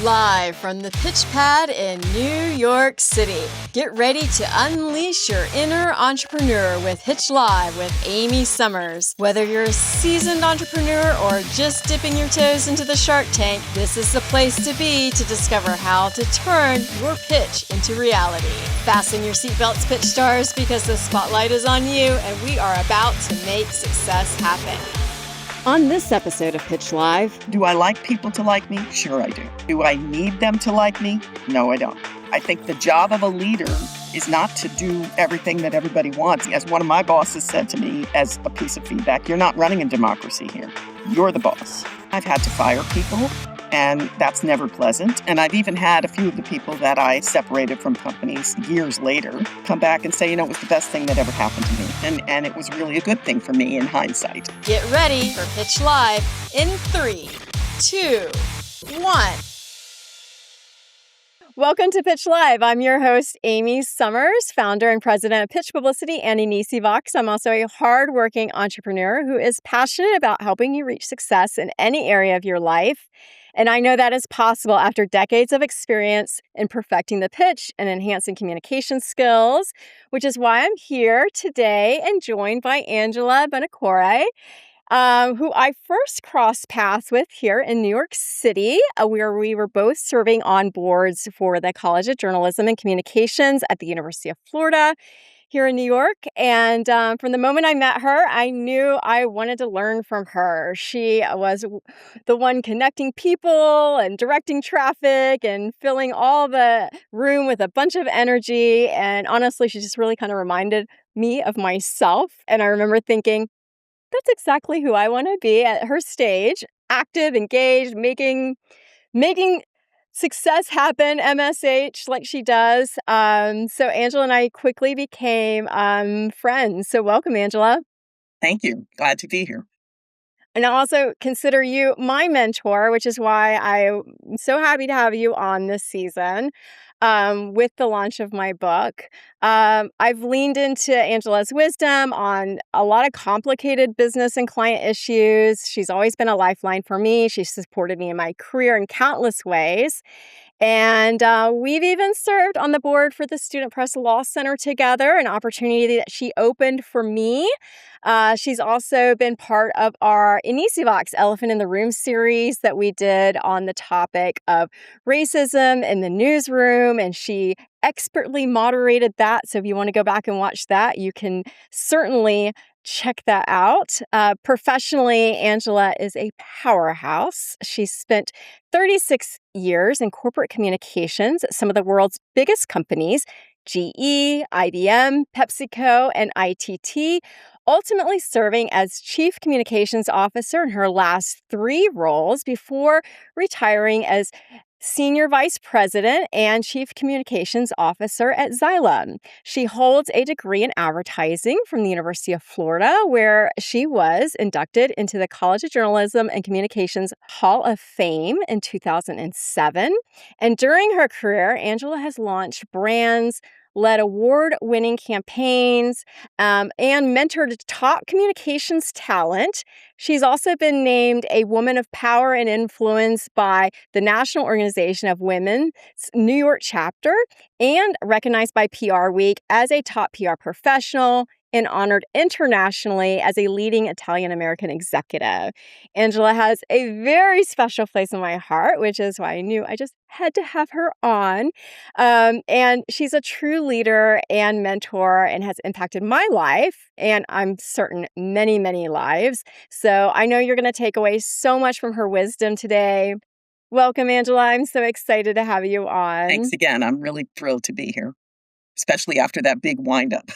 Live from the pitch pad in New York City. Get ready to unleash your inner entrepreneur with Pitch Live with Amy Summers. Whether you're a seasoned entrepreneur or just dipping your toes into the Shark Tank, this is the place to be to discover how to turn your pitch into reality. Fasten your seatbelts, pitch stars, because the spotlight is on you and we are about to make success happen. On this episode of Pitch Live, do I like people to like me? Sure I do. Do I need them to like me? No, I don't. I think the job of a leader is not to do everything that everybody wants. As one of my bosses said to me as a piece of feedback, you're not running a democracy here. You're the boss. I've had to fire people, and that's never pleasant. And I've even had a few of the people that I separated from companies years later come back and say, it was the best thing that ever happened to me. And it was really a good thing for me in hindsight. Get ready for Pitch Live in 3, 2, 1. Welcome to Pitch Live. I'm your host, Amy Summers, founder and president of Pitch Publicity and Inisi Vox. I'm also a hardworking entrepreneur who is passionate about helping you reach success in any area of your life. And I know that is possible after decades of experience in perfecting the pitch and enhancing communication skills, which is why I'm here today and joined by Angela Buonocore, who I first crossed paths with here in New York City, where we were both serving on boards for the College of Journalism and Communications at the University of Florida here in New York. And from the moment I met her, I knew I wanted to learn from her. She was the one connecting people and directing traffic and filling all the room with a bunch of energy. And honestly, she just really kind of reminded me of myself. And I remember thinking, that's exactly who I want to be at her stage, active, engaged, making success happen, MSH, like she does. So Angela and I quickly became friends. So welcome, Angela. Thank you. Glad to be here. And I also consider you my mentor, which is why I'm so happy to have you on this season with the launch of my book. I've leaned into Angela's wisdom on a lot of complicated business and client issues. She's always been a lifeline for me. She's supported me in my career in countless ways. And we've even served on the board for the Student Press Law Center together, an opportunity that she opened for me. She's also been part of our Inisi Vox Elephant in the Room series that we did on the topic of racism in the newsroom, and she expertly moderated that. So if you want to go back and watch that, you can certainly check that out. Professionally, Angela is a powerhouse. She's spent 36 years in corporate communications at some of the world's biggest companies, GE, IBM, PepsiCo, and ITT, ultimately serving as Chief Communications Officer in her last 3 roles before retiring as Senior Vice President and Chief Communications Officer at Xylem. She holds a degree in advertising from the University of Florida, where she was inducted into the College of Journalism and Communications Hall of Fame in 2007. And during her career, Angela has launched brands, led award-winning campaigns, and mentored top communications talent. She's also been named a Woman of Power and Influence by the National Organization of Women's New York chapter and recognized by PR Week as a top PR professional and honored internationally as a leading Italian-American executive. Angela has a very special place in my heart, which is why I knew I just had to have her on. And she's a true leader and mentor and has impacted my life, and I'm certain many, many lives. So I know you're going to take away so much from her wisdom today. Welcome, Angela. I'm so excited to have you on. Thanks again. I'm really thrilled to be here, especially after that big wind-up.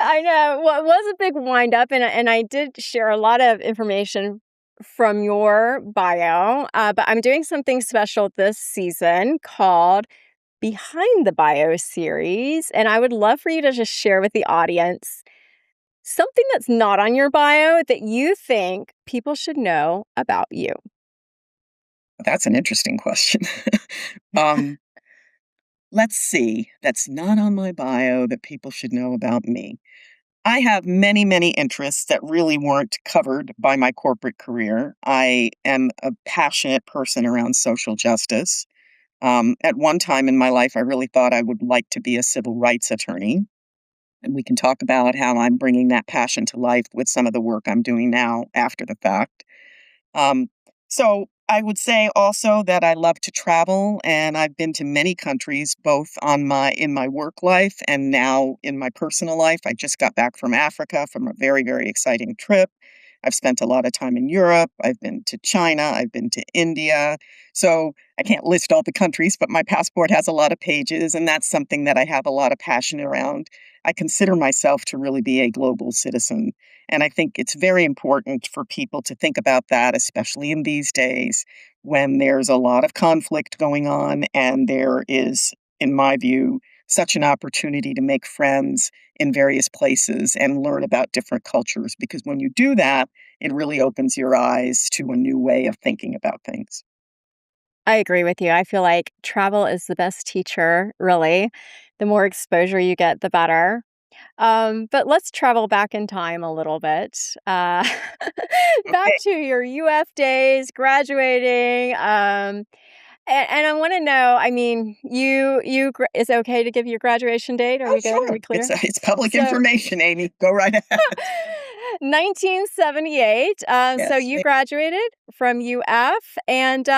I know. Well, it was a big wind-up, and I did share a lot of information from your bio, but I'm doing something special this season called Behind the Bio series, and I would love for you to just share with the audience something that's not on your bio that you think people should know about you. That's an interesting question. Let's see. That's not on my bio that people should know about me. I have many, many interests that really weren't covered by my corporate career. I am a passionate person around social justice. At one time in my life, I really thought I would like to be a civil rights attorney. And we can talk about how I'm bringing that passion to life with some of the work I'm doing now after the fact. Um, so I would say also that I love to travel, and I've been to many countries, both on my in my work life and now in my personal life. I just got back from Africa from a very, very exciting trip. I've spent a lot of time in Europe. I've been to China. I've been to India. So I can't list all the countries, but my passport has a lot of pages, and that's something that I have a lot of passion around. I consider myself to really be a global citizen. And I think it's very important for people to think about that, especially in these days when there's a lot of conflict going on. And there is, in my view, such an opportunity to make friends in various places and learn about different cultures. Because when you do that, it really opens your eyes to a new way of thinking about things. I agree with you. I feel like travel is the best teacher, really. The more exposure you get, the better. But let's travel back in time a little bit. Back Okay. to your UF days, graduating. And I want to know. I mean, is it okay to give your graduation date? Are Oh, we good? Are sure. we clear? It's public So, information, Amy. Go right ahead. 1978. So Yes. you graduated from UF, and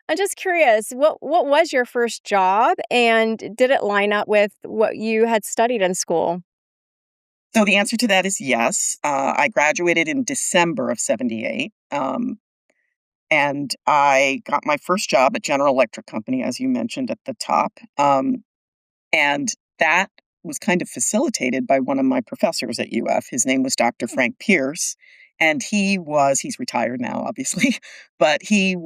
I'm just curious, what was your first job, and did it line up with what you had studied in school? So the answer to that is yes. I graduated in December of 78. And I got my first job at General Electric Company, as you mentioned at the top. And that was kind of facilitated by one of my professors at UF. His name was Dr. Frank Pierce. And he's retired now, obviously, but he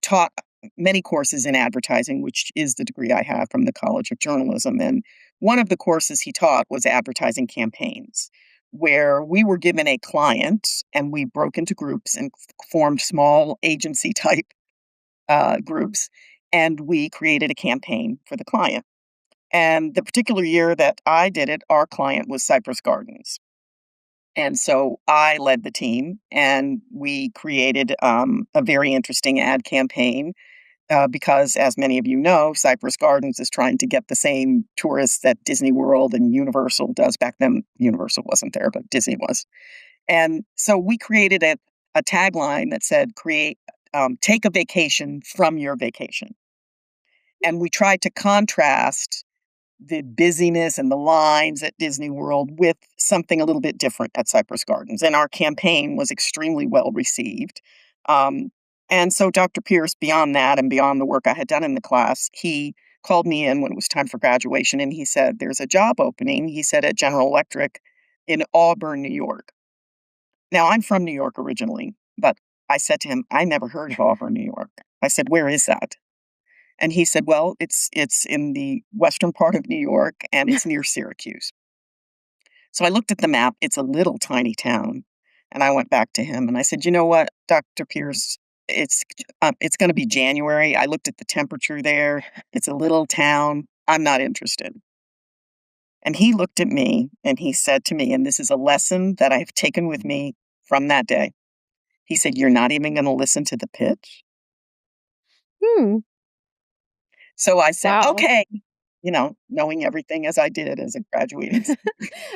taught many courses in advertising, which is the degree I have from the College of Journalism. And one of the courses he taught was advertising campaigns, where we were given a client and we broke into groups and formed small agency type groups. And we created a campaign for the client. And the particular year that I did it, our client was Cypress Gardens. And so I led the team and we created a very interesting ad campaign because, as many of you know, Cypress Gardens is trying to get the same tourists that Disney World and Universal does. Back then, Universal wasn't there, but Disney was. And so we created a tagline that said, take a vacation from your vacation. And we tried to contrast the busyness and the lines at Disney World with something a little bit different at Cypress Gardens. And our campaign was extremely well received. Um, and so Dr. Pierce, beyond that and beyond the work I had done in the class, he called me in when it was time for graduation and he said, there's a job opening, he said, at General Electric in Auburn, New York. Now, I'm from New York originally, but I said to him, I never heard of Auburn, New York. I said, where is that? And he said, "Well, it's in the western part of New York, and it's near Syracuse." So I looked at the map, it's a little tiny town, and I went back to him and I said, "You know what, Dr. Pierce, it's gonna be January. I looked at the temperature there. It's a little town. I'm not interested." And he looked at me and he said to me, and this is a lesson that I've taken with me from that day. He said, "You're not even gonna listen to the pitch?" Hmm. So I said, Wow. "Okay," knowing everything as I did as a graduating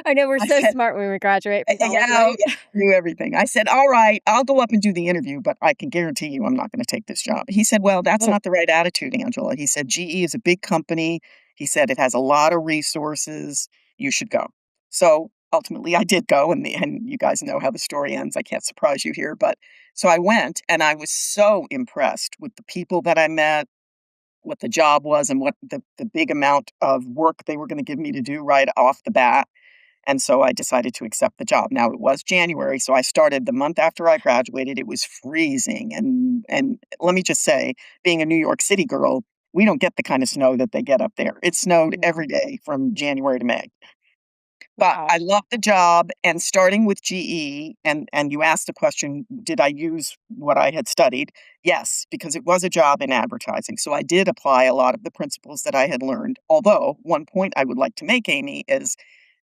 I know we're I so said, smart when we graduate from college, yeah, right? knew everything. I said, "All right, I'll go up and do the interview, but I can guarantee you I'm not gonna take this job." He said, "Well, that's Oh, not the right attitude, Angela." He said, "GE is a big company." He said, "It has a lot of resources. You should go." So, ultimately, I did go, and you guys know how the story ends. I can't surprise you here, but so I went, and I was so impressed with the people that I met, what the job was, and what the big amount of work they were gonna give me to do right off the bat. And so I decided to accept the job. Now it was January, so I started the month after I graduated. It was freezing, and let me just say, being a New York City girl, we don't get the kind of snow that they get up there. It snowed yeah. every day from January to May. But Wow. I loved the job, and starting with GE, and you asked the question, did I use what I had studied? Yes, because it was a job in advertising. So I did apply a lot of the principles that I had learned. Although one point I would like to make, Amy, is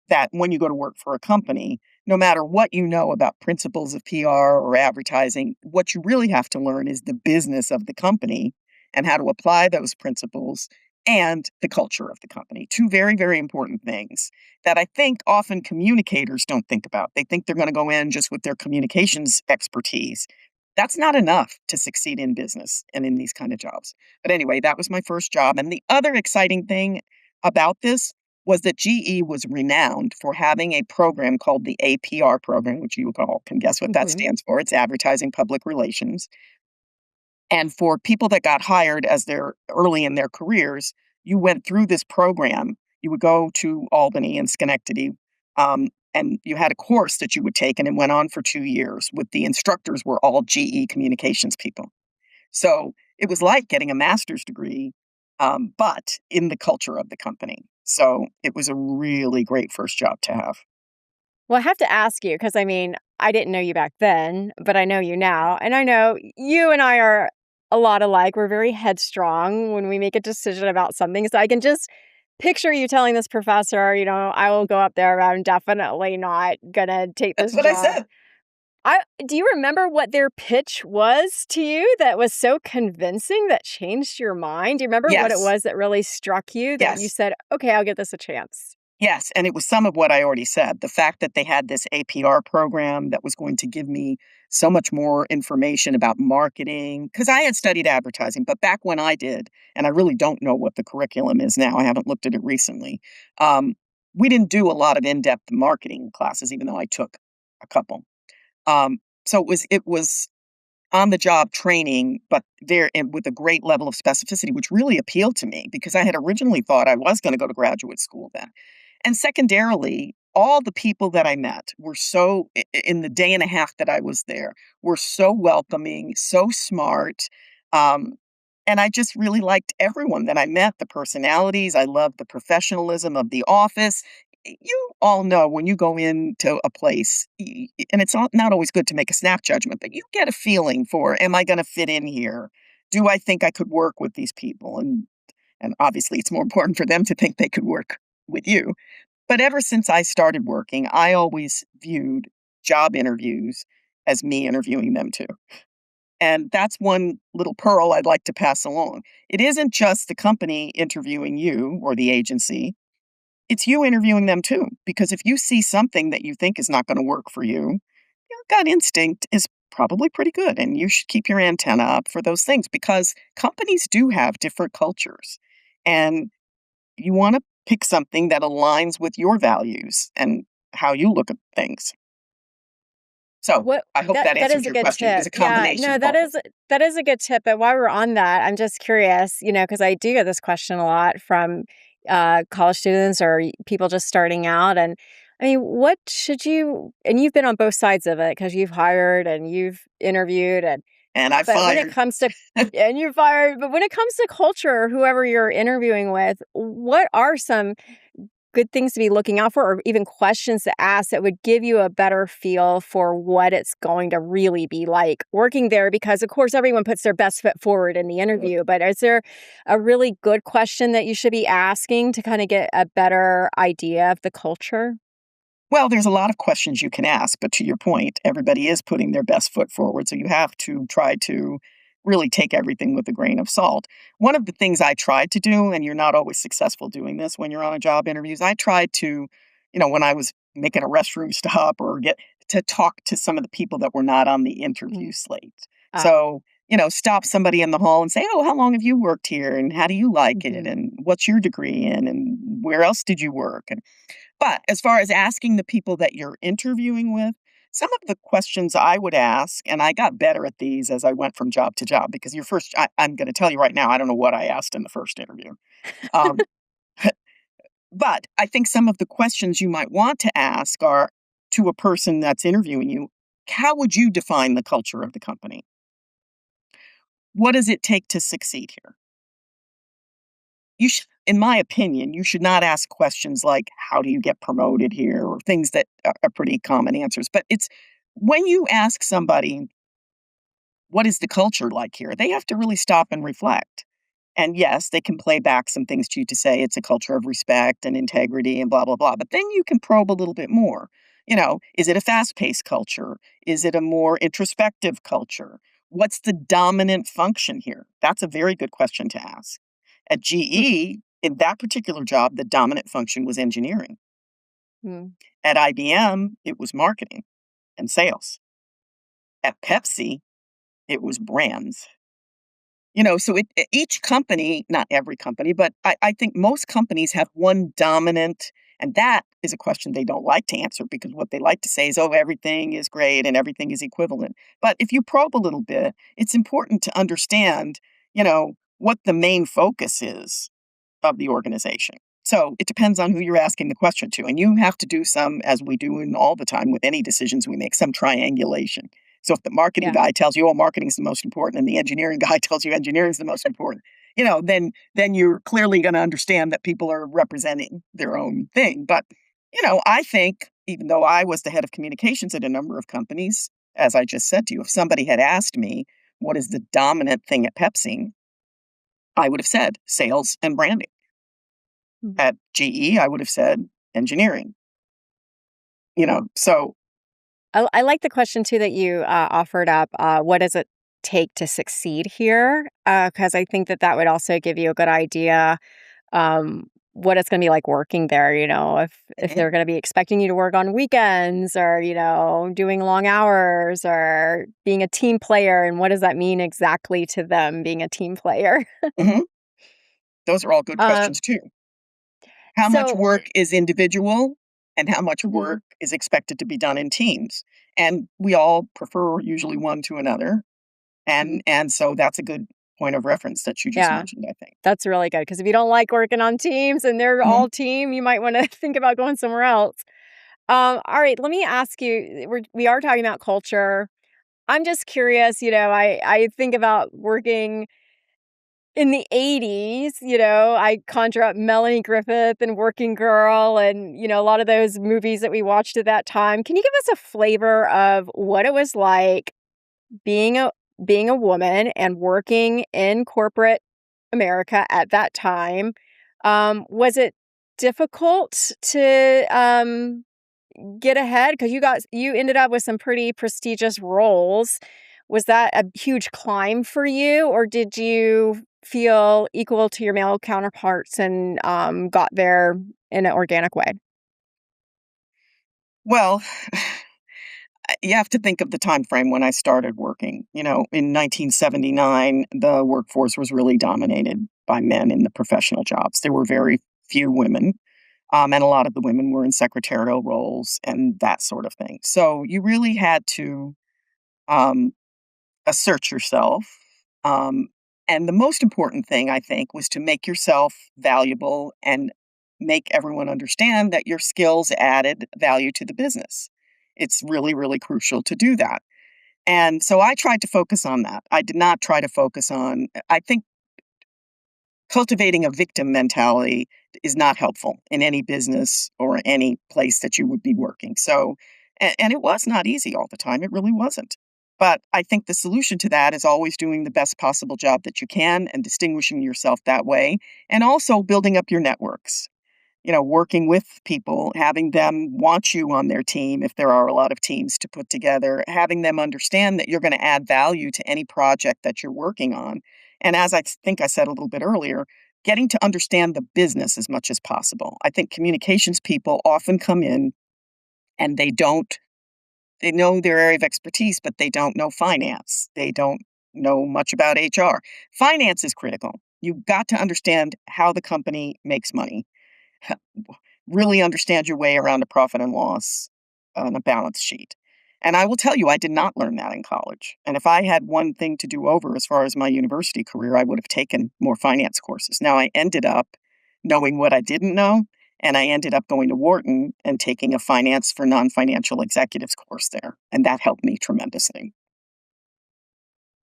that when you go to work for a company, no matter what you know about principles of PR or advertising, what you really have to learn is the business of the company and how to apply those principles and the culture of the company. Two very, very important things that I think often communicators don't think about. They think they're going to go in just with their communications expertise. That's not enough to succeed in business and in these kind of jobs. But anyway, that was my first job. And the other exciting thing about this was that GE was renowned for having a program called the APR program, which you all can guess what that Mhm. stands for. It's Advertising Public Relations. And for people that got hired as they're early in their careers, you went through this program. You would go to Albany and Schenectady, and you had a course that you would take, and it went on for 2 years. With the instructors were all GE communications people. So it was like getting a master's degree, but in the culture of the company. So it was a really great first job to have. Well, I have to ask you because I mean, I didn't know you back then, but I know you now. And I know you and I are a lot alike. We're very headstrong when we make a decision about something. So I can just picture you telling this professor, I will go up there. I'm definitely not going to take That's this what I job. said. Do you remember what their pitch was to you that was so convincing that changed your mind? Do you remember what it Yes. was that really struck you that you Yes. said, okay, I'll give this a chance? Yes, and it was some of what I already said. The fact that they had this APR program that was going to give me so much more information about marketing, because I had studied advertising, but back when I did, and I really don't know what the curriculum is now, I haven't looked at it recently. Um, we didn't do a lot of in-depth marketing classes, even though I took a couple. So it was on the job training, but there and with a great level of specificity, which really appealed to me because I had originally thought I was going to go to graduate school then. And secondarily, all the people that I met were so in the day and a half that I was there, were so welcoming, so smart. Um, and I just really liked everyone that I met, the personalities. I loved the professionalism of the office. You all know when you go into a place, and it's not always good to make a snap judgment, but you get a feeling for, am I going to fit in here? Do I think I could work with these people? And obviously, it's more important for them to think they could work with you. But ever since I started working, I always viewed job interviews as me interviewing them too. And that's one little pearl I'd like to pass along. It isn't just the company interviewing you or the agency, it's you interviewing them too. Because if you see something that you think is not going to work for you, your gut instinct is probably pretty good. And you should keep your antenna up for those things because companies do have different cultures. And you want to pick something that aligns with your values and how you look at things. So What I hope that that answers is a your good question. It was tip. a Yeah, combination no, of both. that is a good tip. But while we're on that, I'm just curious, because I do get this question a lot from college students or people just starting out. And I mean, what should you? And you've been on both sides of it because you've hired and you've interviewed, and And I but when it fired. comes to and you fired, but when it comes to culture, whoever you're interviewing with, what are some good things to be looking out for or even questions to ask that would give you a better feel for what it's going to really be like working there? Because, of course, everyone puts their best foot forward in the interview, but is there a really good question that you should be asking to kind of get a better idea of the culture? Well, there's a lot of questions you can ask, but to your point, everybody is putting their best foot forward. So you have to try to really take everything with a grain of salt. One of the things I tried to do, and you're not always successful doing this when you're on a job interviews, I tried to, when I was making a restroom stop or get to talk to some of the people that were not on the Mhm. interview slate. Ah, So, stop somebody in the hall and say, oh, how long have you worked here? And how do you like it? mhm. And what's your degree in? And where else did you work? But as far as asking the people that you're interviewing with, some of the questions I would ask, and I got better at these as I went from job to job, because I'm going to tell you right now, I don't know what I asked in the first interview. Um, but I think some of the questions you might want to ask are to a person that's interviewing you, how would you define the culture of the company? What does it take to succeed here? In my opinion, you should not ask questions like, how do you get promoted here? Or things that are pretty common answers. But it's when you ask somebody, what is the culture like here? They have to really stop and reflect. And yes, they can play back some things to you to say it's a culture of respect and integrity and blah, blah, blah. But then you can probe a little bit more. Is it a fast paced culture? Is it a more introspective culture? What's the dominant function here? That's a very good question to ask. At GE, in that particular job, the dominant function was engineering. Mm, At IBM, it was marketing and sales. At Pepsi, it was brands. So each company, not every company, but I think most companies have one dominant, and that is a question they don't like to answer because what they like to say is, oh, everything is great and everything is equivalent. But if you probe a little bit, it's important to understand, what the main focus is of the organization. So it depends on who you're asking the question to. And you have to do some, as we do in all the time with any decisions we make, some triangulation. So if the marketing yeah, guy tells you, oh, marketing's the most important, and the engineering guy tells you engineering's the most important, then you're clearly going to understand that people are representing their own thing. But, I think even though I was the head of communications at a number of companies, as I just said to you, if somebody had asked me, what is the dominant thing at Pepsi, I would have said sales and branding. mm. At GE, I would have said engineering, so I like the question too that you offered up. What does it take to succeed here? Because I think that would also give you a good idea what it's going to be like working there. If mhm, they're going to be expecting you to work on weekends, or doing long hours, or being a team player, and what does that mean exactly to them being a team player? mhm, those are all good um, questions too. How much so, work is individual and how much mhm, work is expected to be done in teams? And we all prefer usually one to another, mhm. and so that's a good point of reference that you just Yeah. mentioned, I think. That's really good because if you don't like working on teams and they're Mhm, all team, you might wanna think about going somewhere else. All right, let me ask you, we are talking about culture. I'm just curious, I think about working in the '80s, I conjure up Melanie Griffith and Working Girl and, a lot of those movies that we watched at that time. Can you give us a flavor of what it was like being a woman and working in corporate America at that time? Was it difficult to get ahead because you ended up with some pretty prestigious roles? Was that a huge climb for you, or did you feel equal to your male counterparts and got there in an organic way? well, you have to think of the time frame when I started working. In 1979, the workforce was really dominated by men in the professional jobs. There were very few women, and a lot of the women were in secretarial roles and that sort of thing. So you really had to um, assert yourself. Um, and the most important thing, I think, was to make yourself valuable and make everyone understand that your skills added value to the business. It's really, really crucial to do that. And so I tried to focus on that. I did not try to focus on, I think cultivating a victim mentality is not helpful in any business or any place that you would be working. So, and it was not easy all the time. It really wasn't. But I think the solution to that is always doing the best possible job that you can and distinguishing yourself that way, and also building up your networks. Working with people, having them want you on their team if there are a lot of teams to put together, having them understand that you're going to add value to any project that you're working on. And as think I said a little bit earlier, getting to understand the business as much as possible. I think communications people often come in and they know their area of expertise, but they don't know finance. They don't know much about HR. Finance is critical. You've got to understand how the company makes money, really understand your way around a profit and loss on a balance sheet. And I will tell you, I did not learn that in college. And if I had one thing to do over as far as my university career, I would have taken more finance courses. Now, I ended up knowing what I didn't know, and I ended up going to Wharton and taking a finance for non financial executives course there. And that helped me tremendously.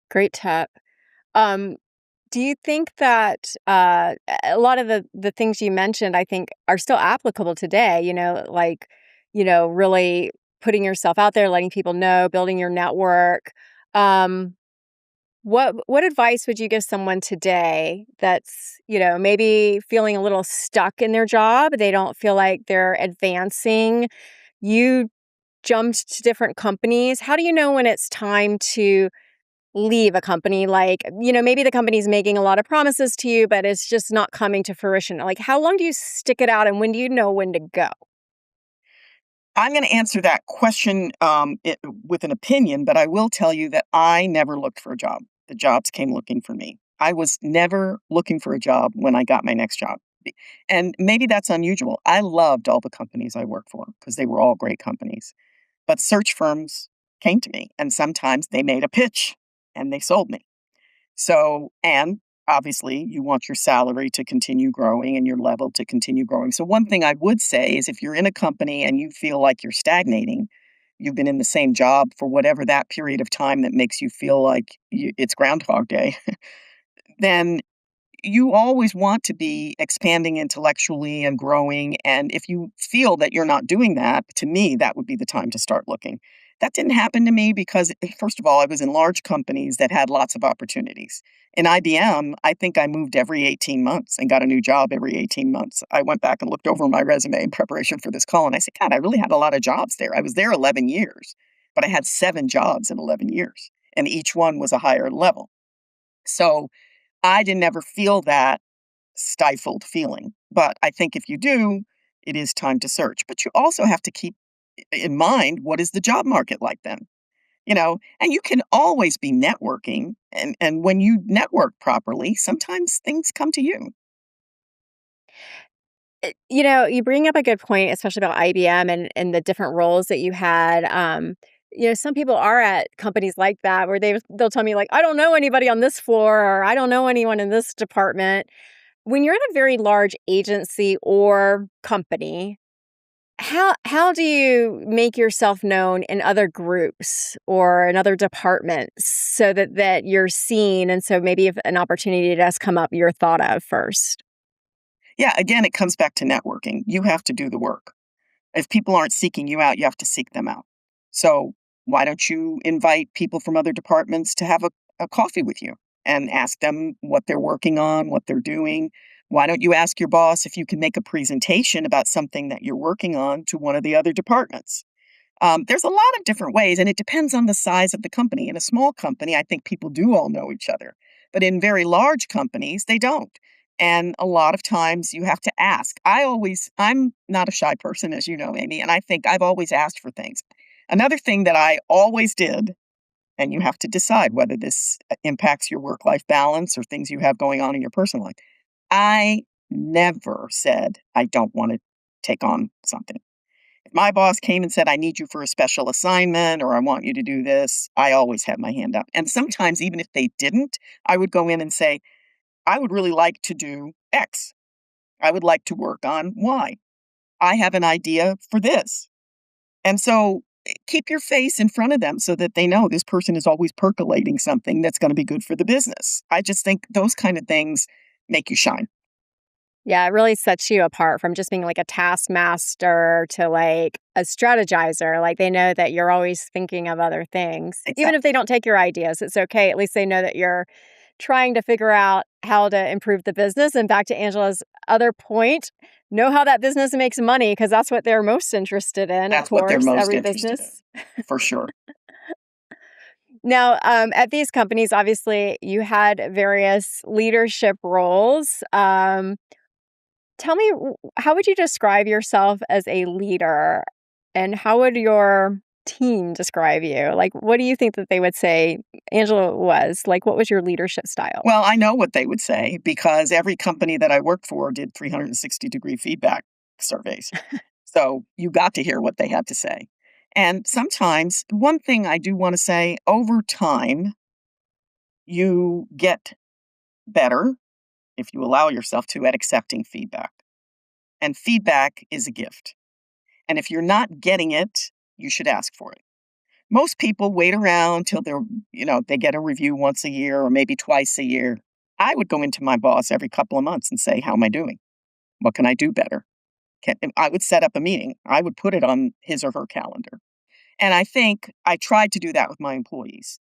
Great tip. Um, do you think that a lot of the things you mentioned, I think, are still applicable today? Like, really putting yourself out there, letting people know, building your network. Um, what advice would you give someone today that's maybe feeling a little stuck in their job? They don't feel like they're advancing. You jumped to different companies. How do you know when it's time to leave a company? Like, maybe the company's making a lot of promises to you, but it's just not coming to fruition. Like, how long do you stick it out and when do you know when to go? I'm going to answer that question with an opinion, but I will tell you that I never looked for a job. The jobs came looking for me. I was never looking for a job when I got my next job. And maybe that's unusual. I loved all the companies I worked for because they were all great companies. But search firms came to me, and sometimes they made a pitch and they sold me. So, and obviously, you want your salary to continue growing and your level to continue growing. So, one thing I would say is if you're in a company and you feel like you're stagnating, you've been in the same job for whatever that period of time that makes you feel like it's Groundhog Day, then you always want to be expanding intellectually and growing. And if you feel that you're not doing that, to me, that would be the time to start looking. That didn't happen to me because, first of all, I was in large companies that had lots of opportunities. In IBM, I think I moved every 18 months and got a new job every 18 months. I went back and looked over my resume in preparation for this call, and I said, God, I really had a lot of jobs there. I was there 11 years, but I had 7 jobs in 11 years, and each one was a higher level. So I didn't ever feel that stifled feeling. But I think if you do, it is time to search. But you also have to keep in mind what is the job market like then? And you can always be networking. And when you network properly, sometimes things come to you. You bring up a good point, especially about IBM and the different roles that you had. Some people are at companies like that where they'll tell me like, I don't know anybody on this floor or I don't know anyone in this department. When you're at a very large agency or company, how do you make yourself known in other groups or in other departments so that you're seen and so maybe if an opportunity does come up, you're thought of first? Yeah, again, it comes back to networking. You have to do the work. If people aren't seeking you out, you have to seek them out. So why don't you invite people from other departments to have a coffee with you and ask them what they're working on, what they're doing? Why don't you ask your boss if you can make a presentation about something that you're working on to one of the other departments? There's a lot of different ways, and it depends on the size of the company. In a small company, I think people do all know each other, but in very large companies, they don't. And a lot of times you have to ask. I'm not a shy person, as you know, Amy, and I think I've always asked for things. Another thing that I always did, and you have to decide whether this impacts your work life balance or things you have going on in your personal life. I never said, I don't want to take on something. If my boss came and said, I need you for a special assignment or I want you to do this, I always had my hand up. And sometimes, even if they didn't, I would go in and say, I would really like to do X. I would like to work on Y. I have an idea for this. And so keep your face in front of them so that they know this person is always percolating something that's going to be good for the business. I just think those kind of things make you shine. Yeah, it really sets you apart from just being like a taskmaster to like a strategizer. Like they know that you're always thinking of other things. Even if Exactly. they don't take your ideas, it's okay. At least they know that you're trying to figure out how to improve the business. And back to Angela's other point, know how that business makes money because that's what they're most interested in, of That's what they're course, most every interested in, business. for sure. Now, at these companies, obviously, you had various leadership roles. Tell me, how would you describe yourself as a leader? And how would your team describe you? Like, what do you think that they would say Angela was? Like, what was your leadership style? Well, I know what they would say because every company that I worked for did 360-degree feedback surveys. So you got to hear what they had to say. And sometimes, one thing I do want to say over time, you get better if you allow yourself to at accepting feedback. And feedback is a gift. And if you're not getting it, you should ask for it. Most people wait around till they get a review once a year or maybe twice a year. I would go into my boss every couple of months and say, how am I doing? What can I do better? I would set up a meeting. I would put it on his or her calendar. And I think I tried to do that with my employees.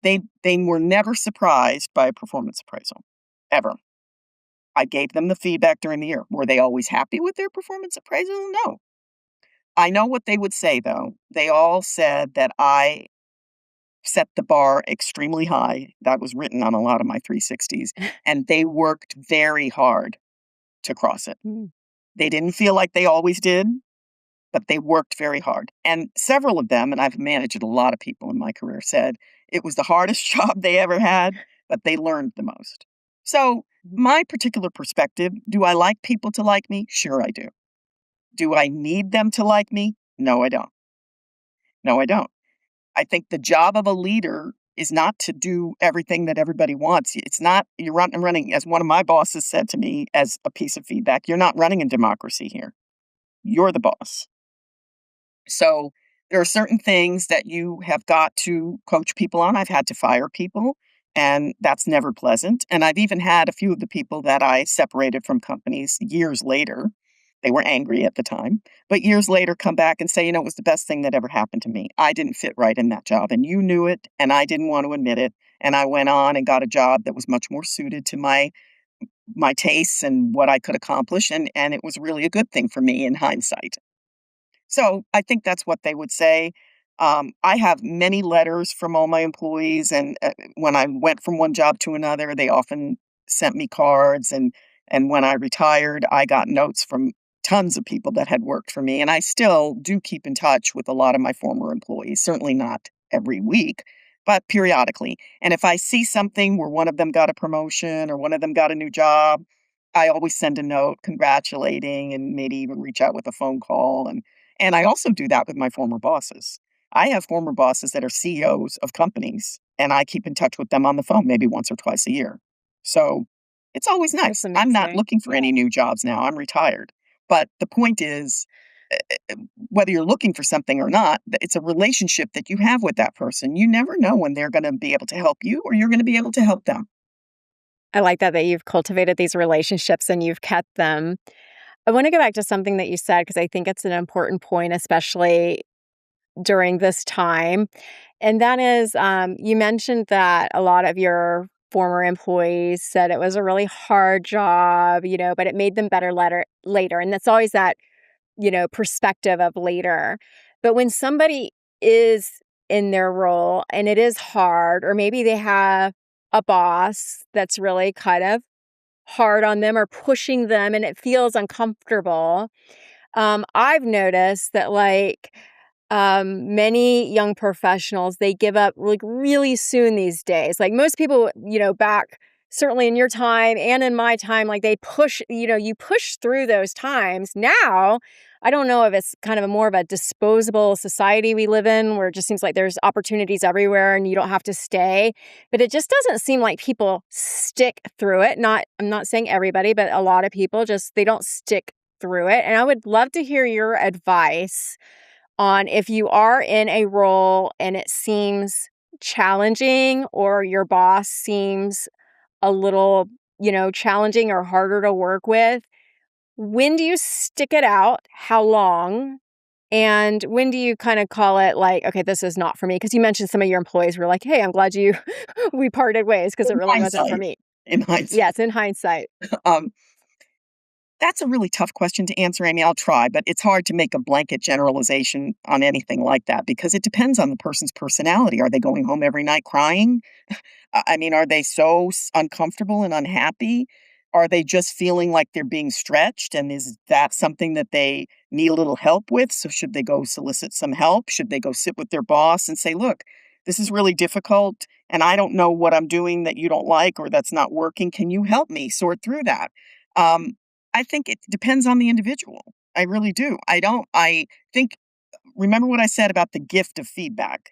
They were never surprised by a performance appraisal, ever. I gave them the feedback during the year. Were they always happy with their performance appraisal? No. I know what they would say, though. They all said that I set the bar extremely high. That was written on a lot of my 360s, and they worked very hard to cross it. Mm. They didn't feel like they always did, but they worked very hard. And several of them, and I've managed a lot of people in my career, said it was the hardest job they ever had, but they learned the most. So, my particular perspective, do I like people to like me? Sure, I do. Do I need them to like me? No, I don't. No, I don't. I think the job of a leader is not to do everything that everybody wants. It's not, running, as one of my bosses said to me as a piece of feedback, you're not running a democracy here. You're the boss. So there are certain things that you have got to coach people on. I've had to fire people, and that's never pleasant. And I've even had a few of the people that I separated from companies years later. They were angry at the time, but years later come back and say, it was the best thing that ever happened to me. I didn't fit right in that job, and you knew it, and I didn't want to admit it. And I went on and got a job that was much more suited to my tastes and what I could accomplish, and it was really a good thing for me in hindsight. So I think that's what they would say. I have many letters from all my employees, and when I went from one job to another, they often sent me cards. And when I retired, I got notes from tons of people that had worked for me, and I still do keep in touch with a lot of my former employees. Certainly not every week, but periodically. And if I see something where one of them got a promotion or one of them got a new job, I always send a note congratulating and maybe even reach out with a phone call. And I also do that with my former bosses. I have former bosses that are CEOs of companies, and I keep in touch with them on the phone maybe once or twice a year. So it's always That's nice. I'm not amazing. looking for Yeah. any new jobs now. I'm retired. But the point is, uh, whether you're looking for something or not, it's a relationship that you have with that person. You never know when they're going to be able to help you or you're going to be able to help them. I like that you've cultivated these relationships and you've kept them. I wanna go back to something that you said because I think it's an important point, especially during this time, and that is, you mentioned that a lot of your former employees said it was a really hard job, but it made them better later, and that's always that, perspective of later. But when somebody is in their role and it is hard, or maybe they have a boss that's really kind of hard on them or pushing them and it feels uncomfortable, I've noticed that many young professionals, they give up like really soon these days. Like most people, back certainly in your time and in my time, like they push, you push through those times. Now, I don't know if it's kind of a more of a disposable society we live in where it just seems like there's opportunities everywhere and you don't have to stay. But it just doesn't seem like people stick through it. I'm not saying everybody, but a lot of people just they don't stick through it. And I would love to hear your advice on if you are in a role and it seems challenging or your boss seems a little, challenging or harder to work with, when do you stick it out? How long? And when do you kind of call it like, okay, this is not for me? Because you mentioned some of your employees were like, hey, I'm glad we parted ways because it In really wasn't for hindsight, me. in hindsight, Yes, in hindsight. um, that's a really tough question to answer, Amy. I'll try, but it's hard to make a blanket generalization on anything like that because it depends on the person's personality. Are they going home every night crying? I mean, are they so uncomfortable and unhappy? Are they just feeling like they're being stretched? And is that something that they need a little help with? So, should they go solicit some help? Should they go sit with their boss and say, look, this is really difficult, and I don't know what I'm doing that you don't like or that's not working. Can you help me sort through that? Um, I think it depends on the individual. I really do. I think, remember what I said about the gift of feedback.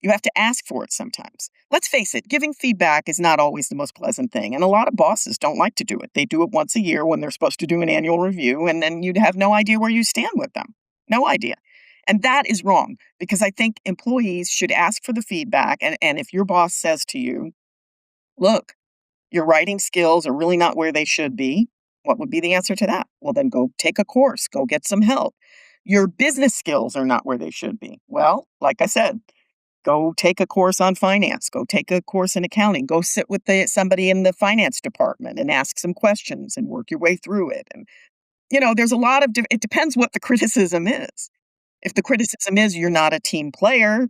You have to ask for it sometimes. Let's face it, giving feedback is not always the most pleasant thing. And a lot of bosses don't like to do it. They do it once a year when they're supposed to do an annual review, and then you'd have no idea where you stand with them. No idea. And that is wrong because I think employees should ask for the feedback. And if your boss says to you, look, your writing skills are really not where they should be, what would be the answer to that? Well, then go take a course, go get some help. Your business skills are not where they should be. Well, like I said, go take a course on finance, go take a course in accounting, go sit with somebody in the finance department and ask some questions and work your way through it. And, there's a lot of, it depends what the criticism is. If the criticism is you're not a team player,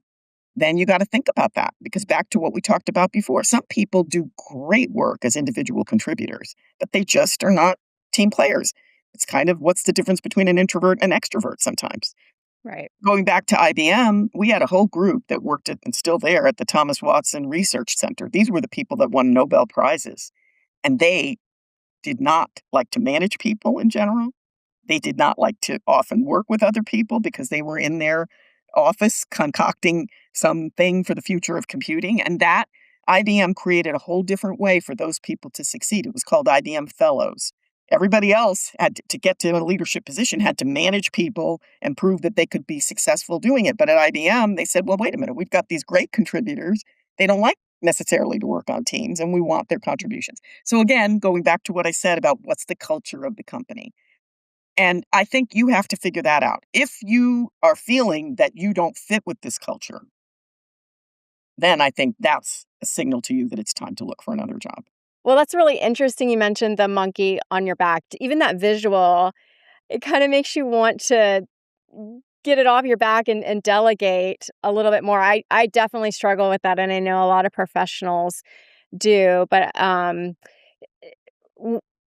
then you got to think about that, because back to what we talked about before, some people do great work as individual contributors, but they just are not team players. It's kind of what's the difference between an introvert and extrovert sometimes. Right. Going back to IBM, we had a whole group that worked at, and still there at the Thomas Watson Research Center. These were the people that won Nobel Prizes, and they did not like to manage people in general. They did not like to often work with other people because they were in their office concocting something for the future of computing. And that IBM created a whole different way for those people to succeed. It was called IBM Fellows. Everybody else had to get to a leadership position, had to manage people and prove that they could be successful doing it. But at IBM, they said, well, wait a minute, we've got these great contributors. They don't like necessarily to work on teams, and we want their contributions. So again, going back to what I said about what's the culture of the company. And I think you have to figure that out. If you are feeling that you don't fit with this culture, then I think that's a signal to you that it's time to look for another job. Well, that's really interesting. You mentioned the monkey on your back. Even that visual, it kind of makes you want to get it off your back and delegate a little bit more. I definitely struggle with that, and I know a lot of professionals do. But w-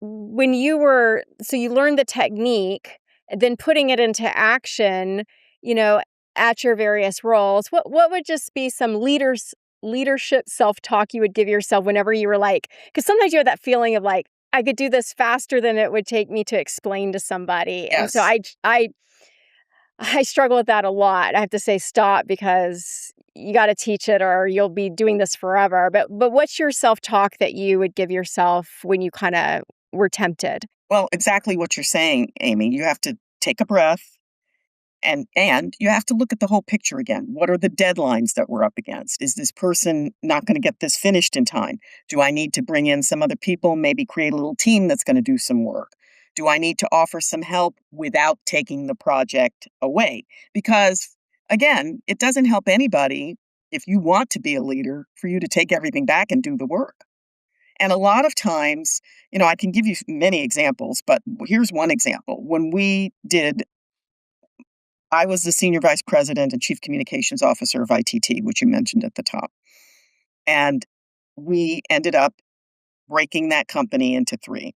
when you were, so you learned the technique, then putting it into action, you know, at your various roles, what would just be some leadership self-talk you would give yourself whenever you were like, because sometimes you have that feeling of like, I could do this faster than it would take me to explain to somebody. And so Yes. I struggle with that a lot. I have to say stop, because you got to teach it or you'll be doing this forever. But what's your self-talk that you would give yourself when you kind of were tempted? Well, exactly what you're saying, Amy. You have to take a breath, and you have to look at the whole picture again. What are the deadlines that we're up against? Is this person not going to get this finished in time? Do I need to bring in some other people, maybe create a little team that's going to do some work? Do I need to offer some help without taking the project away? Because again, it doesn't help anybody, if you want to be a leader, for you to take everything back and do the work. And a lot of times, I can give you many examples, but here's one example. I was the senior vice president and chief communications officer of ITT, which you mentioned at the top. And we ended up breaking that company into three.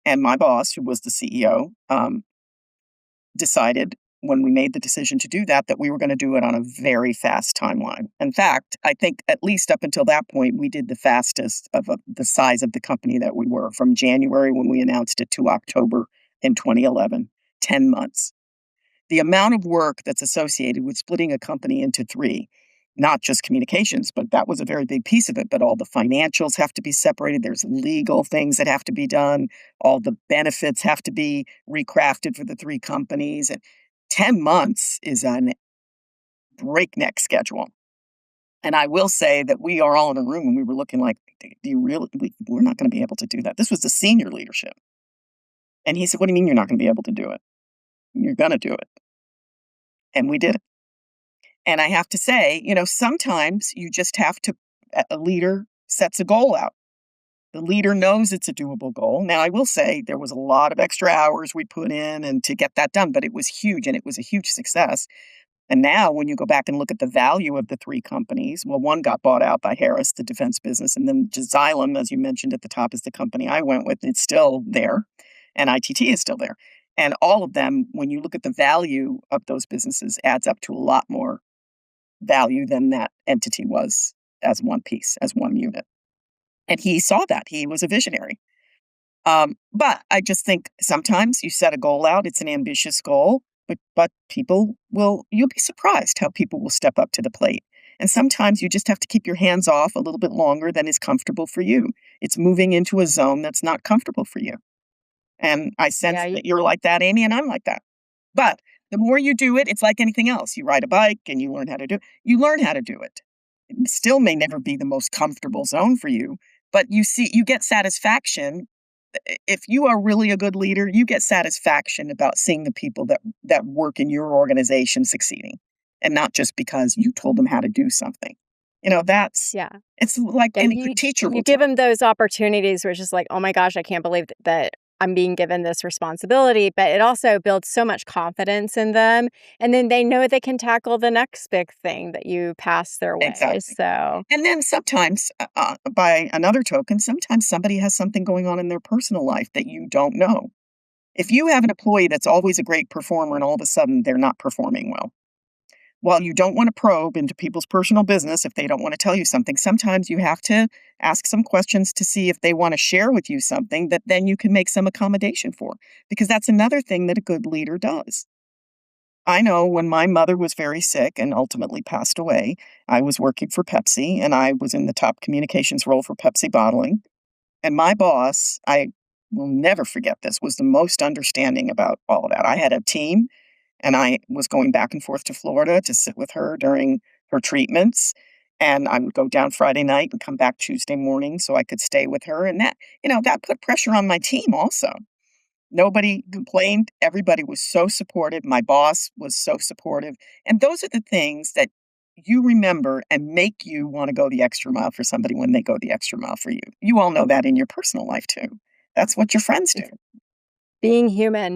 And my boss, who was the CEO, decided, when we made the decision to do that we were going to do it on a very fast timeline. In fact, I think at least up until that point, we did the fastest of the size of the company that we were, from January when we announced it to October in 2011, 10 months. The amount of work that's associated with splitting a company into three, not just communications, but that was a very big piece of it, but all the financials have to be separated. There's legal things that have to be done. All the benefits have to be recrafted for the three companies. And 10 months is a breakneck schedule. And I will say that we are all in a room and we were looking like, do you really, we're not going to be able to do that. This was the senior leadership. And he said, what do you mean you're not going to be able to do it? You're going to do it. And we did it. And I have to say, sometimes you just have to, a leader sets a goal out. The leader knows it's a doable goal. Now, I will say there was a lot of extra hours we put in and to get that done, but it was huge, and it was a huge success. And now when you go back and look at the value of the three companies, well, one got bought out by Harris, the defense business, and then Xylem, as you mentioned at the top, is the company I went with. It's still there, and ITT is still there. And all of them, when you look at the value of those businesses, adds up to a lot more value than that entity was as one piece, as one unit. And he saw that. He was a visionary. But I just think sometimes you set a goal out, it's an ambitious goal, but you'll be surprised how people will step up to the plate. And sometimes you just have to keep your hands off a little bit longer than is comfortable for you. It's moving into a zone that's not comfortable for you. And I sense Yeah. that you're like that, Amy, and I'm like that. But the more you do it, it's like anything else. You ride a bike and you learn how to do it. You learn how to do it. It still may never be the most comfortable zone for you, but you get satisfaction. If you are really a good leader, you get satisfaction about seeing the people that work in your organization succeeding, and not just because you told them how to do something. Yeah. It's like Yeah, any good teacher you will give tell. them those opportunities where it's just like, "Oh my gosh, I can't believe that I'm being given this responsibility, but it also builds so much confidence in them. And then they know they can tackle the next big thing that you pass their way. Exactly. So, And then sometimes, by another token, sometimes somebody has something going on in their personal life that you don't know. If you have an employee that's always a great performer and all of a sudden they're not performing well, while you don't want to probe into people's personal business if they don't want to tell you something, sometimes you have to ask some questions to see if they want to share with you something that then you can make some accommodation for. Because that's another thing that a good leader does. I know when my mother was very sick and ultimately passed away, I was working for Pepsi and I was in the top communications role for Pepsi bottling. And my boss, I will never forget this, was the most understanding about all of that. I had a team and I was going back and forth to Florida to sit with her during her treatments. And I would go down Friday night and come back Tuesday morning so I could stay with her. And that put pressure on my team also. Nobody complained. Everybody was so supportive. My boss was so supportive. And those are the things that you remember and make you want to go the extra mile for somebody when they go the extra mile for you. You all know that in your personal life too. That's what your friends do.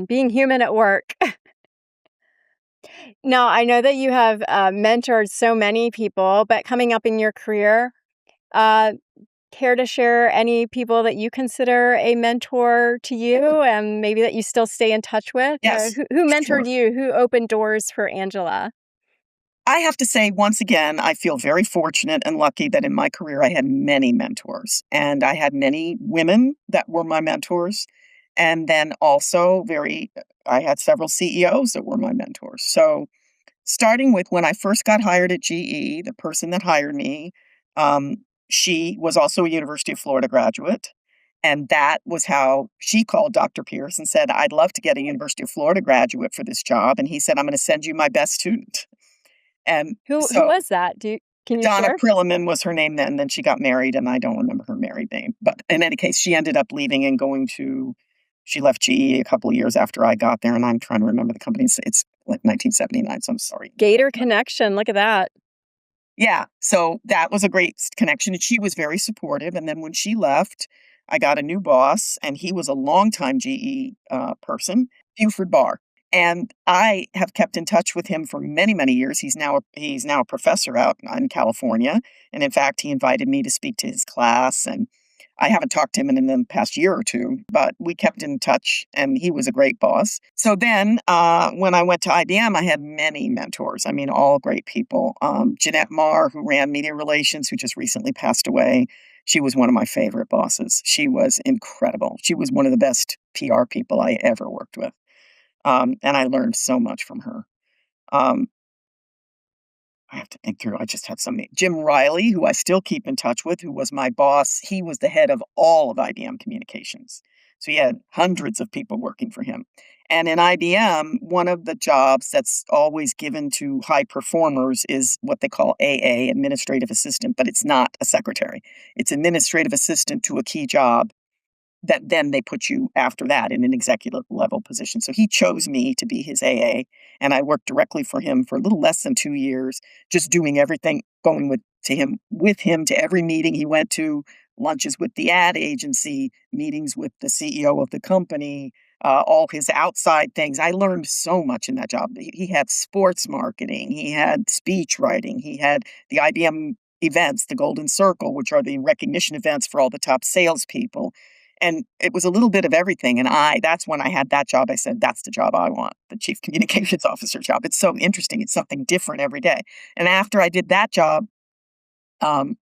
being human at work. Now, I know that you have mentored so many people, but coming up in your career, uh, care to share any people that you consider a mentor to you and maybe that you still stay in touch with? Yes, Who sure. mentored you? Who opened doors for Angela? I have to say, once again, I feel very fortunate and lucky that in my career I had many mentors. And I had many women that were my mentors. And then also, I had several CEOs that were my mentors. So, starting with when I first got hired at GE, the person that hired me, um, she was also a University of Florida graduate. And that was how she called Dr. Pierce and said, I'd love to get a University of Florida graduate for this job. And he said, I'm going to send you my best student. And Who so was that? Can you Donna share? Prillaman was her name then she got married, and I don't remember her married name, but in any case, she ended up leaving and she left GE a couple of years after I got there, and I'm trying to remember the company. It's like 1979, so I'm sorry. Gator Connection. Look at that. Yeah, so that was a great connection, and she was very supportive, and then when she left, I got a new boss, and he was a longtime GE, person, Buford Barr, and I have kept in touch with him for many, many years. He's now a professor out in California, and in fact, he invited me to speak to his class, and I haven't talked to him in the past year or two, but we kept in touch, and he was a great boss. So then, when I went to IBM, I had many mentors. I mean, all great people. Jeanette Marr, who ran media relations, who just recently passed away. She was one of my favorite bosses. She was incredible. She was one of the best PR people I ever worked with. And I learned so much from her. Um, I have to think through. I just have so many. Jim Riley, who I still keep in touch with, who was my boss. He was the head of all of IBM communications. So he had hundreds of people working for him. And in IBM, one of the jobs that's always given to high performers is what they call AA, administrative assistant, but it's not a secretary. It's administrative assistant to a key job that then they put you after that in an executive level position. So he chose me to be his AA, and I worked directly for him for a little less than 2 years, just doing everything, going with him to every meeting he went to, lunches with the ad agency, meetings with the CEO of the company, all his outside things. I learned so much in that job. He had sports marketing, he had speech writing, he had the IBM events, the Golden Circle, which are the recognition events for all the top salespeople. And it was a little bit of everything. And that's when I had that job. I said, that's the job I want, the chief communications officer job. It's so interesting. It's something different every day. And after I did that job, um,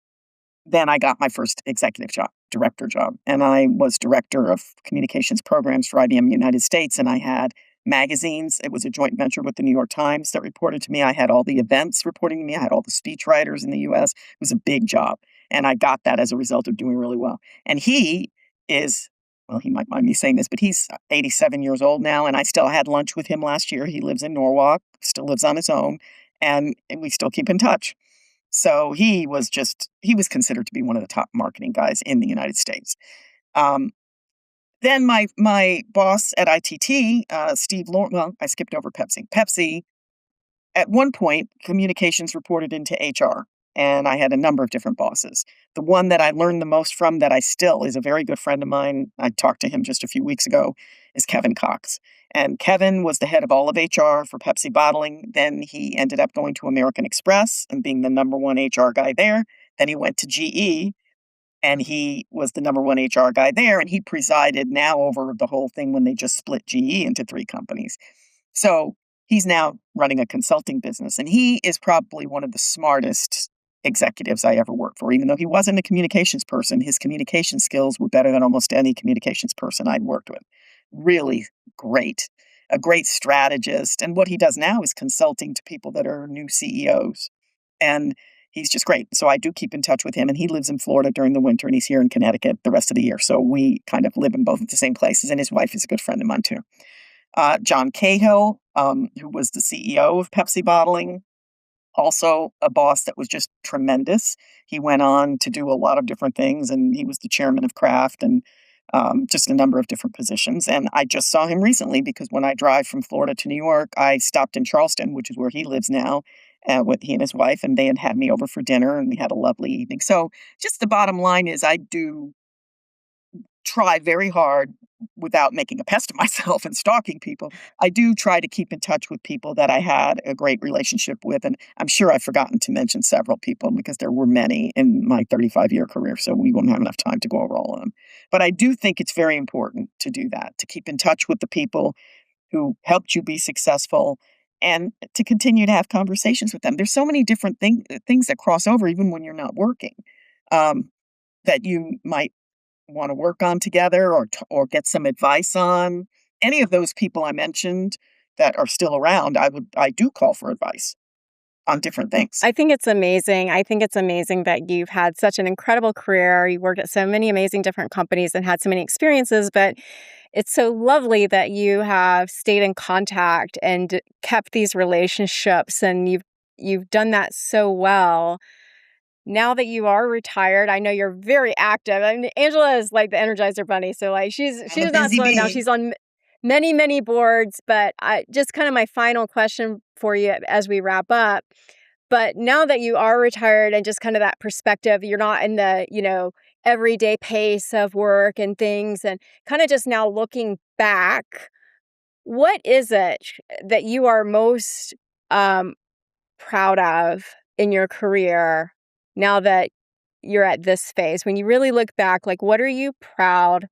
then I got my first executive job, director job. And I was director of communications programs for IBM United States. And I had magazines. It was a joint venture with the New York Times that reported to me. I had all the events reporting to me. I had all the speech writers in the US. It was a big job. And I got that as a result of doing really well. And he is, well, he might mind me saying this, but he's 87 years old now. And I still had lunch with him last year. He lives in Norwalk, still lives on his own, and we still keep in touch. So he was considered to be one of the top marketing guys in the United States. Um, then my boss at ITT, Steve Lawrence, well, I skipped over Pepsi. Pepsi, at one point, communications reported into HR. and I had a number of different bosses. The one that I learned the most from that I still is a very good friend of mine, I talked to him just a few weeks ago, is Kevin Cox. And Kevin was the head of all of HR for Pepsi Bottling. Then he ended up going to American Express and being the number one HR guy there. Then he went to GE and he was the number one HR guy there. And he presided now over the whole thing when they just split GE into three companies. So he's now running a consulting business. And he is probably one of the smartest executives I ever worked for. Even though he wasn't a communications person, his communication skills were better than almost any communications person I'd worked with. Really great, a great strategist. And what he does now is consulting to people that are new CEOs. And he's just great. So I do keep in touch with him. And he lives in Florida during the winter and he's here in Connecticut the rest of the year. So we kind of live in both of the same places. And his wife is a good friend of mine too. John Cahill, who was the CEO of Pepsi Bottling, also a boss that was just tremendous. He went on to do a lot of different things, and he was the chairman of Kraft and just a number of different positions. And I just saw him recently because when I drive from Florida to New York, I stopped in Charleston, which is where he lives now, with he and his wife, and they had me over for dinner, and we had a lovely evening. So just the bottom line is I do try very hard without making a pest of myself and stalking people. I do try to keep in touch with people that I had a great relationship with. And I'm sure I've forgotten to mention several people because there were many in my 35-year career. So we won't have enough time to go over all of them. But I do think it's very important to do that, to keep in touch with the people who helped you be successful and to continue to have conversations with them. There's so many different things that cross over even when you're not working, that you might want to work on together or get some advice on. Any of those people I mentioned that are still around, I do call for advice on different things. I think it's amazing. I think it's amazing that you've had such an incredible career. You worked at so many amazing different companies and had so many experiences, but it's so lovely that you have stayed in contact and kept these relationships, and you've done that so well. Now that you are retired, I know you're very active. I mean, Angela is like the Energizer Bunny, so like I'm a she's not busy slowing down. bee. She's on many boards. But I just kind of my final question for you as we wrap up. But now that you are retired and just kind of that perspective, you're not in the everyday pace of work and things, and kind of just now looking back, what is it that you are most proud of in your career now that you're at this phase? When you really look back, like what are you proud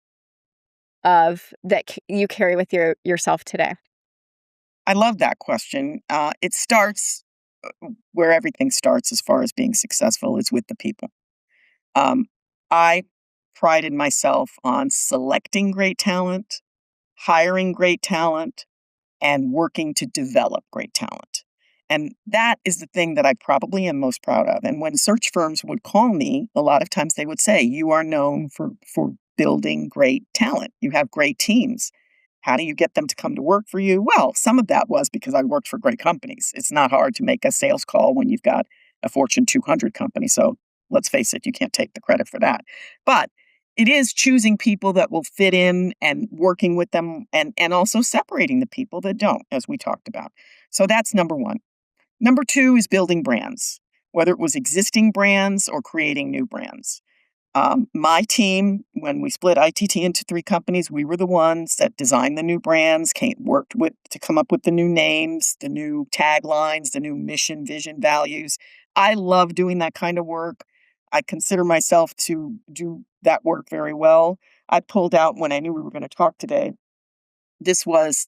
of that you carry with yourself today? I love that question. It starts where everything starts as far as being successful is with the people. I prided myself on selecting great talent, hiring great talent, and working to develop great talent. And that is the thing that I probably am most proud of. And when search firms would call me, a lot of times they would say, "You are known for building great talent. You have great teams. How do you get them to come to work for you?" Well, some of that was because I worked for great companies. It's not hard to make a sales call when you've got a Fortune 200 company. So let's face it, you can't take the credit for that. But it is choosing people that will fit in and working with them and also separating the people that don't, as we talked about. So that's number one. Number two is building brands, whether it was existing brands or creating new brands. My team, when we split ITT into three companies, we were the ones that designed the new brands, worked with to come up with the new names, the new taglines, the new mission, vision, values. I love doing that kind of work. I consider myself to do that work very well. I pulled out when I knew we were going to talk today. This was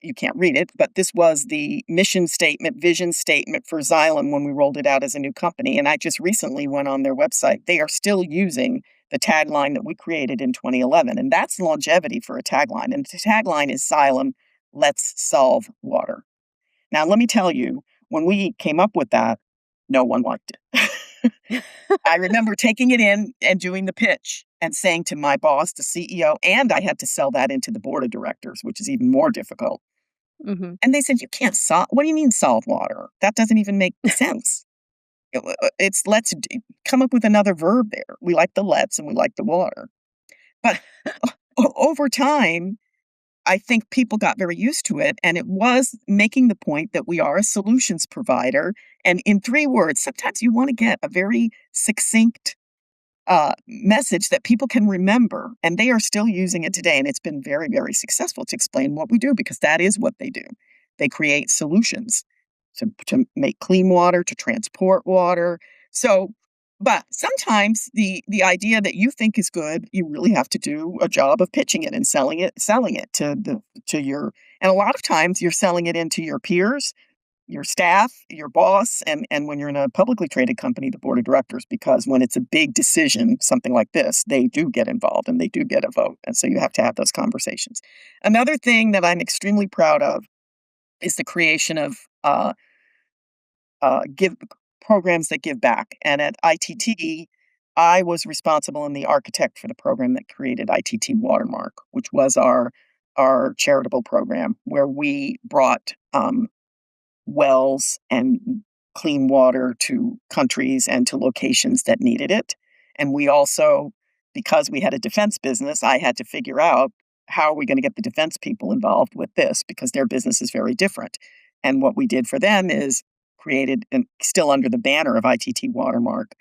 you can't read it, but this was the mission statement, vision statement for Xylem when we rolled it out as a new company. And I just recently went on their website. They are still using the tagline that we created in 2011. And that's longevity for a tagline. And the tagline is Xylem, let's solve water. Now, let me tell you, when we came up with that, no one liked it. I remember taking it in and doing the pitch and saying to my boss, the CEO, and I had to sell that into the board of directors, which is even more difficult. Hmm. And they said, "You can't solve, what do you mean solve water? That doesn't even make sense. It's come up with another verb there. We like the let's and we like the water." But over time, I think people got very used to it, and it was making the point that we are a solutions provider. And in 3 words, sometimes you want to get a very succinct message that people can remember, and they are still using it today. And it's been very, very successful to explain what we do because that is what they do. They create solutions to make clean water, to transport water. So, but sometimes the idea that you think is good, you really have to do a job of pitching it and selling it to your, and a lot of times you're selling it into your peers, your staff, your boss, and when you're in a publicly traded company, the board of directors, because when it's a big decision, something like this, they do get involved and they do get a vote. And so you have to have those conversations. Another thing that I'm extremely proud of is the creation of give programs that give back. And at ITT, I was responsible and the architect for the program that created ITT Watermark, which was our charitable program where we brought wells and clean water to countries and to locations that needed it. And we also, because we had a defense business, I had to figure out how are we going to get the defense people involved with this because their business is very different. And what we did for them is created, and still under the banner of ITT Watermark,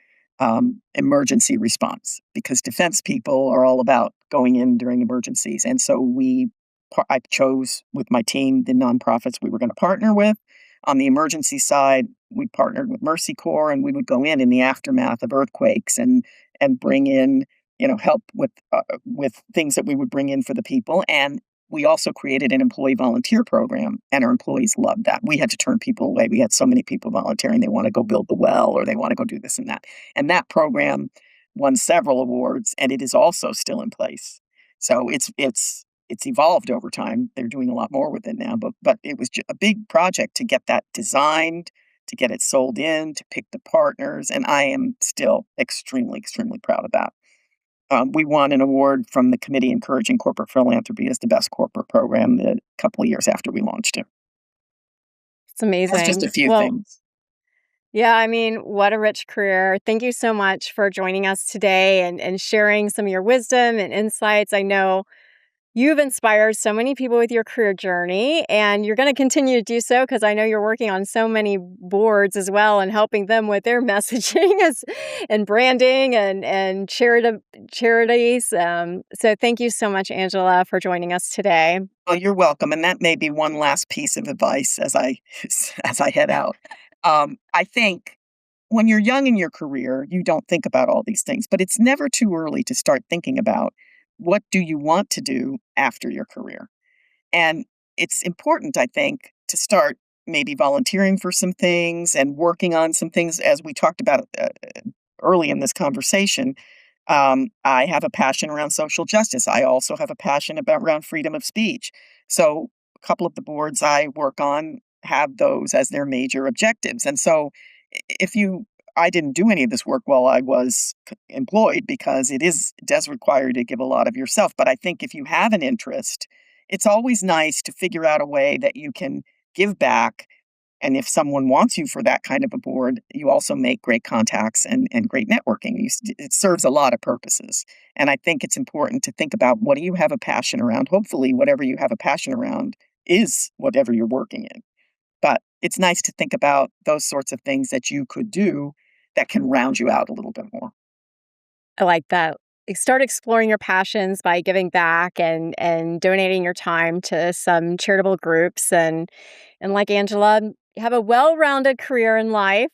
emergency response, because defense people are all about going in during emergencies. And so I chose with my team the nonprofits we were going to partner with. On the emergency side, we partnered with Mercy Corps, and we would go in the aftermath of earthquakes and bring in, help with things that we would bring in for the people. And we also created an employee volunteer program, and our employees loved that. We had to turn people away. We had so many people volunteering. They want to go build the well, or they want to go do this and that. And that program won several awards, and it is also still in place. So it's evolved over time. They're doing a lot more with it now, but it was a big project to get that designed, to get it sold in, to pick the partners, and I am still extremely, extremely proud of that. We won an award from the Committee Encouraging Corporate Philanthropy as the best corporate program a couple of years after we launched it. It's That's just a amazing. few Well, things. yeah, I mean, what a rich career. Thank you so much for joining us today and sharing some of your wisdom and insights. I know you've inspired so many people with your career journey, and you're going to continue to do so because I know you're working on so many boards as well and helping them with their messaging and branding and charities. So thank you so much, Angela, for joining us today. Well, you're welcome. And that may be one last piece of advice as I as I head out. I think when you're young in your career, you don't think about all these things, but it's never too early to start thinking about what do you want to do after your career. And it's important, I think, to start maybe volunteering for some things and working on some things, as we talked about early in this conversation. I have a passion around social justice. I also have a passion around freedom of speech. So a couple of the boards I work on have those as their major objectives. And so if you I didn't do any of this work while I was employed because it does require you to give a lot of yourself. But I think if you have an interest, it's always nice to figure out a way that you can give back. And if someone wants you for that kind of a board, you also make great contacts and great networking. It serves a lot of purposes. And I think it's important to think about what do you have a passion around? Hopefully, whatever you have a passion around is whatever you're working in. But it's nice to think about those sorts of things that you could do that can round you out a little bit more. I like that. Start exploring your passions by giving back and donating your time to some charitable groups and like Angela, have a well-rounded career in life.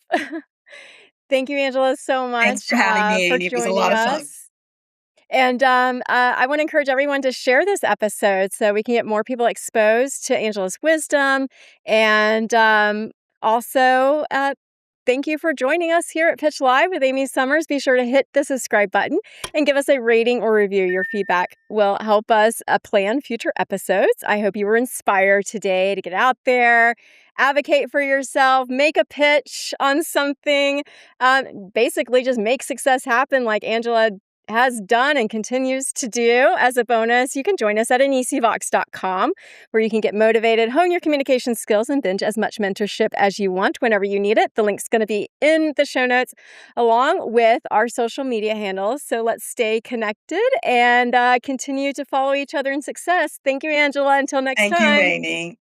Thank you, Angela, so Thanks much for having me. for It was a lot joining of fun. us. And I want to encourage everyone to share this episode so we can get more people exposed to Angela's wisdom. And also, thank you for joining us here at Pitch Live with Amy Summers. Be sure to hit the subscribe button and give us a rating or review. Your feedback will help us plan future episodes. I hope you were inspired today to get out there, advocate for yourself, make a pitch on something. Basically, just make success happen like Angela has done and continues to do. As a bonus, you can join us at anisivox.com, where you can get motivated, hone your communication skills, and binge as much mentorship as you want whenever you need it. The link's going to be in the show notes, along with our social media handles. So let's stay connected and continue to follow each other in success. Thank you, Angela. Until next Thank you, time. Amy.